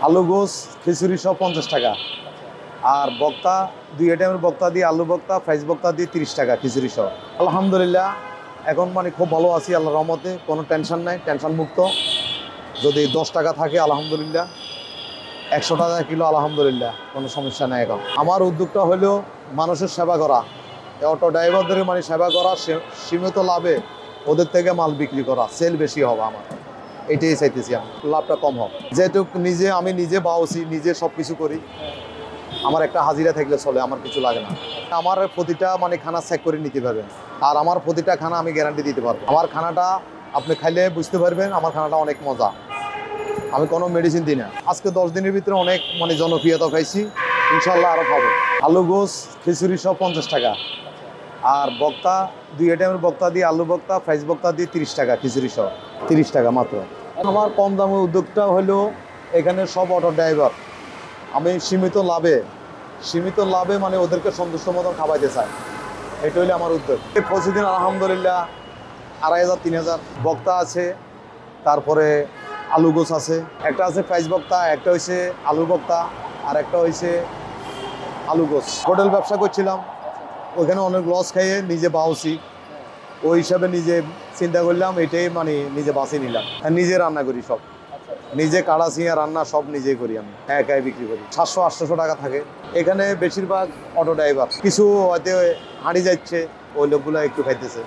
আলু গোস খিচুড়ি সহ 50 টাকা। আর বক্তা 2 আইটেমের বক্তা দিয়ে আলু বক্তা ফ্রাইজ বক্তা দিয়ে 30 টাকা খিচুড়ি সহ। আলহামদুলিল্লাহ এখন মানে খুব ভালো আছি আল্লাহর রহমতে, কোনো টেনশন নাই, টেনশন মুক্ত। যদি 10 টাকা থাকে আলহামদুলিল্লাহ, 100 টাকা কিলো আলহামদুলিল্লাহ, কোনো সমস্যা নেই। এখন আমার উদ্যোগটা হলো মানুষের সেবা করা, অটো ড্রাইভারদের মানে সেবা করা, সীমিত লাভে ওদের থেকে মাল বিক্রি করা, সেল বেশি হবে আমার, এটাই চাইতেছি আমি, লাভটা কম হোক। যেহেতু আমি নিজে বাউছি, নিজে সব কিছু করি, আমার একটা হাজিরা থাকলে চলে, আমার কিছু লাগে না। আমার প্রতিটা মানে খানা চেক করে নিতে পারবেন, আর আমার প্রতিটা খানা আমি গ্যারান্টি দিতে পারবো। আমার খানাটা আপনি খাইলে বুঝতে পারবেন আমার খানাটা অনেক মজা, আমি কোনো মেডিসিন দিই না। আজকে 10 দিনের ভিতরে অনেক মানে জনপ্রিয়তা পাইছি, ইনশাল্লাহ আরও খাবো। আলু গোস খিচুড়ি সহ 50 টাকা। আর বক্তা 2 আইটেমের বক্তা দিয়ে আলু বক্তা ফ্রাইজ বক্তা দিয়ে 30 টাকা খিচুড়ি সহ, 30 টাকা মাত্র। আমার কম দামের উদ্যোগটা হলো এখানে সব অটো ড্রাইভার, আমি সীমিত লাভে মানে ওদেরকে সন্তুষ্ট মতন খাওয়াইতে চাই, এটা হইলে আমার উদ্যোগ। প্রতিদিন আলহামদুলিল্লাহ 2500 3000 বক্তা আছে, তারপরে আলু গোছ আছে, একটা আছে ফ্রাইজ বক্তা, একটা হয়েছে আলু বক্তা, আর একটা হয়েছে আলু গোছ। হোটেল ব্যবসা করছিলাম, ওইখানে অনেক লস খাইয়ে নিজে বাউছি, ওই হিসাবে নিজে চিন্তা করলাম, এটাই মানে নিজে বাঁচিয়ে নিলাম। আর নিজে রান্না করি সব, নিজে কাড়া চিয়া রান্না সব নিজেই করি, আমি একাই বিক্রি করি। 700-800 টাকা থাকে। এখানে বেশিরভাগ অটো ড্রাইভার, কিছু হয়তো হাঁড়ি যাচ্ছে, ওই লোকগুলো একটু খাইতেছে।